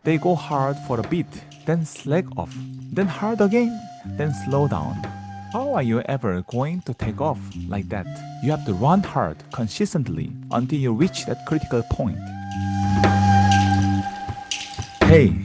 They go hard for a bit, then slack off, then hard again, then slow down. How are you ever going to take off like that? You have to run hard consistently until you reach that critical point. Hey,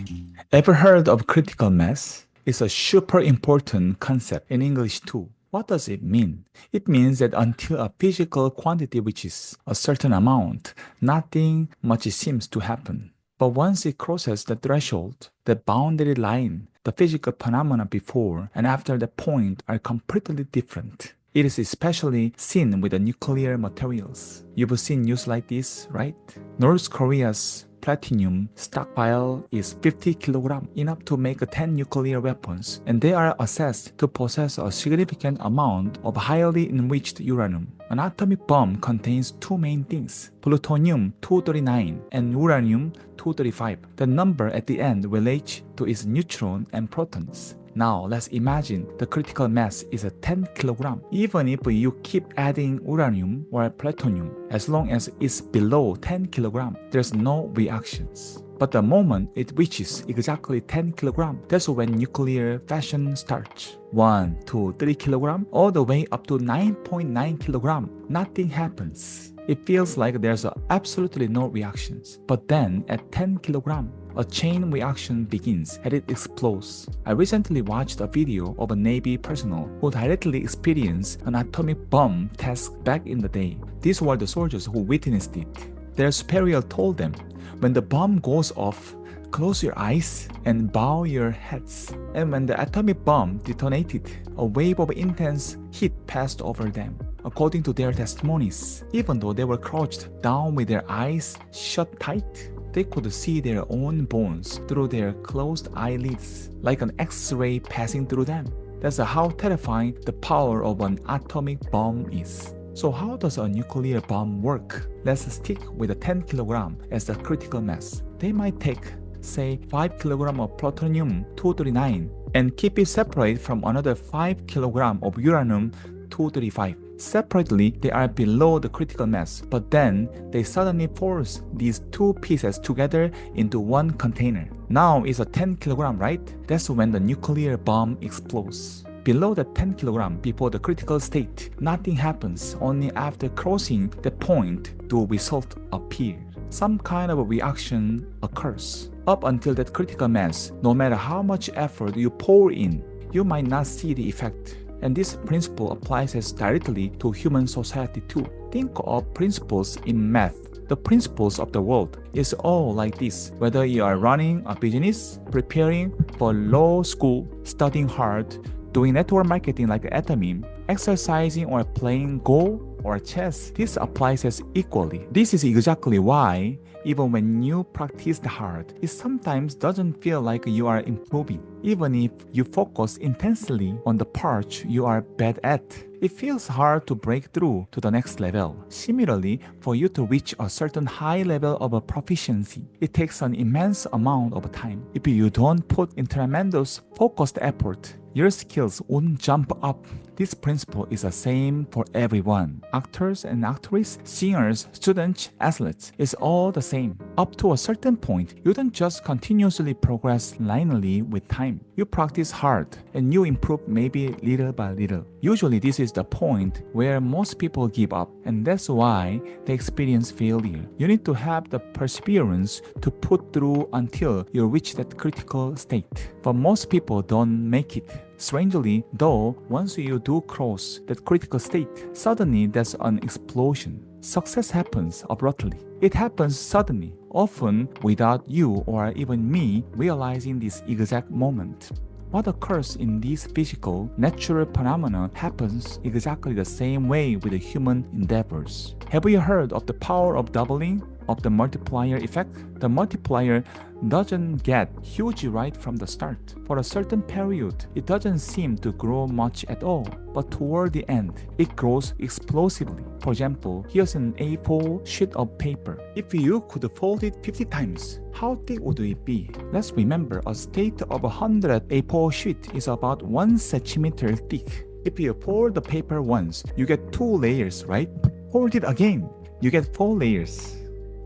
ever heard of critical mass? It's a super important concept in English too. What does it mean? It means that until a physical quantity reaches a certain amount, nothing much seems to happen. But once it crosses the threshold, the boundary line, the physical phenomena before and after that point are completely different. It is especially seen with the nuclear materials. You've seen news like this, right? North Korea's platinum stockpile is 50 kilograms, enough to make 10 nuclear weapons, and they are assessed to possess a significant amount of highly enriched uranium. An atomic bomb contains two main things, plutonium-239 and uranium-235. The number at the end relates to its neutron and protons. Now let's imagine the critical mass is a 10 kilogram. Even if you keep adding uranium or plutonium, as long as it's below 10 kilogram, there's no reactions. But the moment it reaches exactly 10 kilogram, that's when nuclear fission starts. 1, 2, 3 kilogram, all the way up to 9.9 kilogram, nothing happens. It feels like there's absolutely no reactions. But then at 10 kilogram, a chain reaction begins and it explodes. I recently watched a video of a Navy personnel who directly experienced an atomic bomb test back in the day. These were the soldiers who witnessed it. Their superior told them, when the bomb goes off, close your eyes and bow your heads. And when the atomic bomb detonated, a wave of intense heat passed over them. According to their testimonies, even though they were crouched down with their eyes shut tight, they could see their own bones through their closed eyelids, like an X-ray passing through them. That's how terrifying the power of an atomic bomb is. So how does a nuclear bomb work? Let's stick with the 10 kilogram as the critical mass. They might take, say, 5 kilogram of plutonium-239 and keep it separate from another 5 kilogram of uranium-235. Separately, they are below the critical mass, but then they suddenly force these two pieces together into one container. Now it's a 10 kilogram, right? That's when the nuclear bomb explodes. Below the 10 kilogram, before the critical state, nothing happens. Only after crossing the point do results appear. Some kind of a reaction occurs. Up until that critical mass, no matter how much effort you pour in, you might not see the effect. And this principle applies as directly to human society too. Think of principles in math. The principles of the world is all like this. Whether you are running a business, preparing for law school, studying hard, doing network marketing like Atomy, exercising or playing Go or chess, this applies as equally. This is exactly why even when you practice hard, it sometimes doesn't feel like you are improving. Even if you focus intensely on the parts you are bad at, it feels hard to break through to the next level. Similarly, for you to reach a certain high level of proficiency, it takes an immense amount of time. If you don't put in tremendous focused effort, your skills won't jump up. This principle is the same for everyone. Actors and actresses, singers, students, athletes, it's all the same. Up to a certain point, you don't just continuously progress linearly with time. You practice hard and you improve maybe little by little. Usually this is the point where most people give up, and that's why they experience failure. You need to have the perseverance to put through until you reach that critical state. But most people don't make it. Strangely, though, once you do cross that critical state, suddenly there's an explosion. Success happens abruptly. It happens suddenly, often without you or even me realizing this exact moment. What occurs in these physical, natural phenomena happens exactly the same way with the human endeavors. Have you heard of the power of doubling, of the multiplier effect? The multiplier doesn't get huge right from the start. For a certain period, it doesn't seem to grow much at all, but toward the end, it grows explosively. For example, here's an A4 sheet of paper. If you could fold it 50 times, how thick would it be? Let's remember, a state of 100 A4 sheet is about 1 centimeter thick. If you fold the paper once, you get 2 layers, right? Fold it again, you get 4 layers.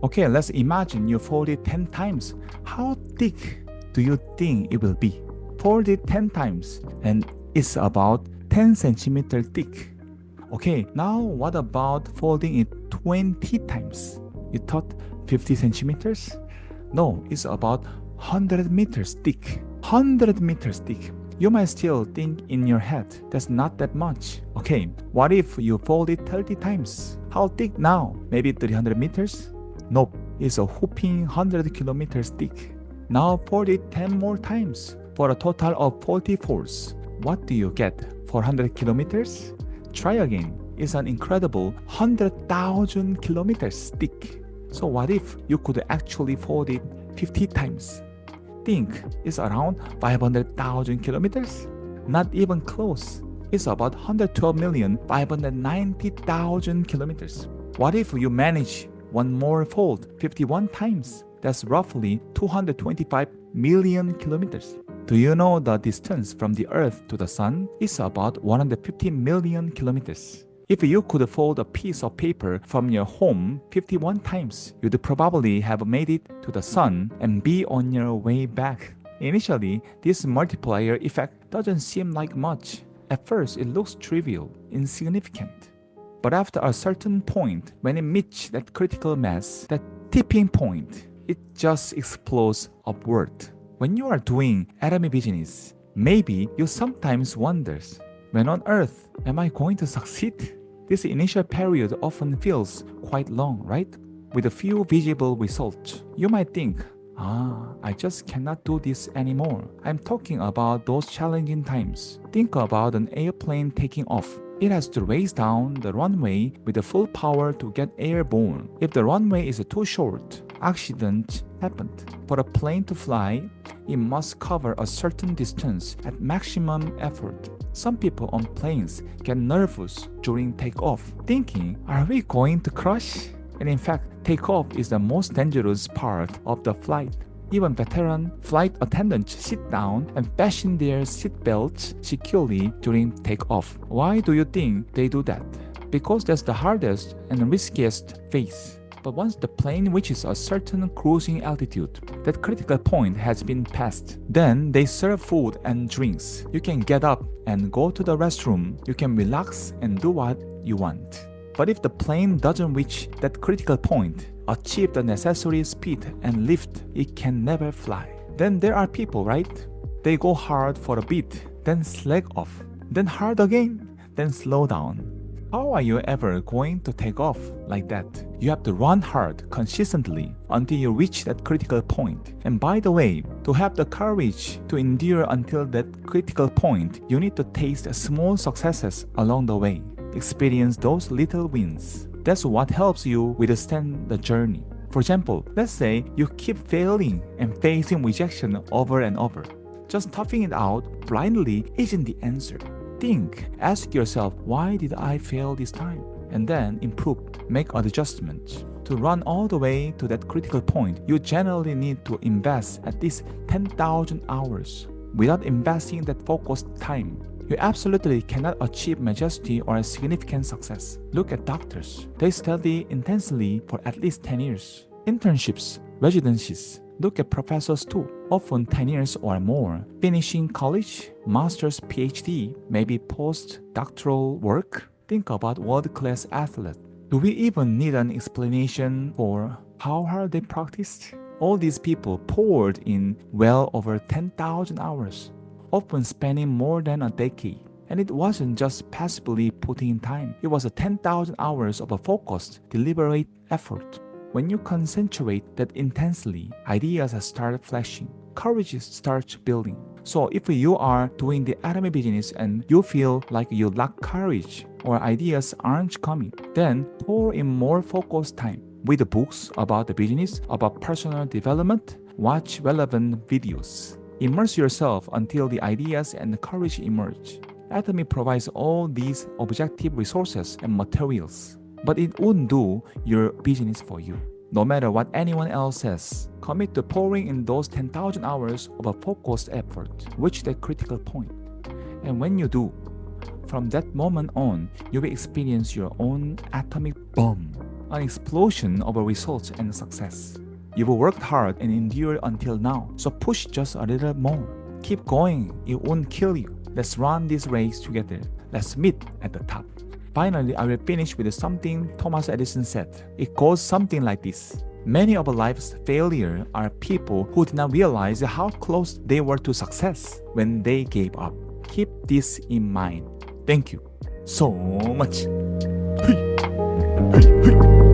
Okay, let's imagine you fold it 10 times. How thick do you think it will be? Fold it 10 times and it's about 10 centimeter thick. Okay, now what about folding it 20 times? You thought 50 centimeters? No, it's about 100 meters thick. 100 meters thick. You might still think in your head, that's not that much. Okay, what if you fold it 30 times? How thick now? Maybe 300 meters? Nope, it's a whopping 100 kilometers thick. Now fold it 10 more times for a total of 40 folds. What do you get? 400 kilometers? Try again. It's an incredible 100,000 kilometers thick. So what if you could actually fold it 50 times? Think it's around 500,000 kilometers? Not even close. It's about 112,590,000 kilometers. What if you manage one more fold 51 times? That's roughly 225 million kilometers. Do you know the distance from the Earth to the Sun is about 150 million kilometers? If you could fold a piece of paper from your home 51 times, you'd probably have made it to the Sun and be on your way back. Initially, this multiplier effect doesn't seem like much. At first, it looks trivial, insignificant. But after a certain point, when it meets that critical mass, that tipping point, it just explodes upward. When you are doing atomy business, maybe you sometimes wonder, when on earth am I going to succeed? This initial period often feels quite long, right? With a few visible results. You might think, I just cannot do this anymore. I'm talking about those challenging times. Think about an airplane taking off. It has to race down the runway with the full power to get airborne. If the runway is too short, accident happened. For a plane to fly, it must cover a certain distance at maximum effort. Some people on planes get nervous during takeoff, thinking, are we going to crash? And in fact, takeoff is the most dangerous part of the flight. Even veteran flight attendants sit down and fasten their seatbelts securely during takeoff. Why do you think they do that? Because that's the hardest and riskiest phase. But once the plane reaches a certain cruising altitude, that critical point has been passed. Then they serve food and drinks. You can get up and go to the restroom. You can relax and do what you want. But if the plane doesn't reach that critical point, achieve the necessary speed and lift, it can never fly. Then there are people, right? They go hard for a bit, then slack off, then hard again, then slow down. How are you ever going to take off like that? You have to run hard consistently until you reach that critical point. And by the way, to have the courage to endure until that critical point, you need to taste small successes along the way. Experience those little wins. That's what helps you withstand the journey. For example, let's say you keep failing and facing rejection over and over. Just toughing it out blindly isn't the answer. Think, ask yourself, why did I fail this time? And then improve, make adjustments. To run all the way to that critical point, you generally need to invest at least 10,000 hours. Without investing that focused time, you absolutely cannot achieve majesty or a significant success. Look at doctors. They study intensely for at least 10 years. Internships, residencies. Look at professors too, often 10 years or more. Finishing college, master's, PhD, maybe postdoctoral work. Think about world-class athletes. Do we even need an explanation for how hard they practiced? All these people poured in well over 10,000 hours, often spanning more than a decade. And it wasn't just passively putting in time. It was 10,000 hours of a focused, deliberate effort. When you concentrate that intensely, ideas start flashing, courage starts building. So if you are doing the atomy business and you feel like you lack courage or ideas aren't coming, then pour in more focused time. Read books about the business, about personal development, watch relevant videos. Immerse yourself until the ideas and the courage emerge. Atomy provides all these objective resources and materials, but it wouldn't do your business for you. No matter what anyone else says, commit to pouring in those 10,000 hours of a focused effort. Reach that critical point. And when you do, from that moment on, you will experience your own atomic bomb. an explosion of results and success. You've worked hard and endured until now, so push just a little more. Keep going, it won't kill you. Let's run this race together. Let's meet at the top. Finally, I will finish with something Thomas Edison said. It goes something like this. Many of life's failures are people who did not realize how close they were to success when they gave up. Keep this in mind. Thank you so much. Hey, hey, hey.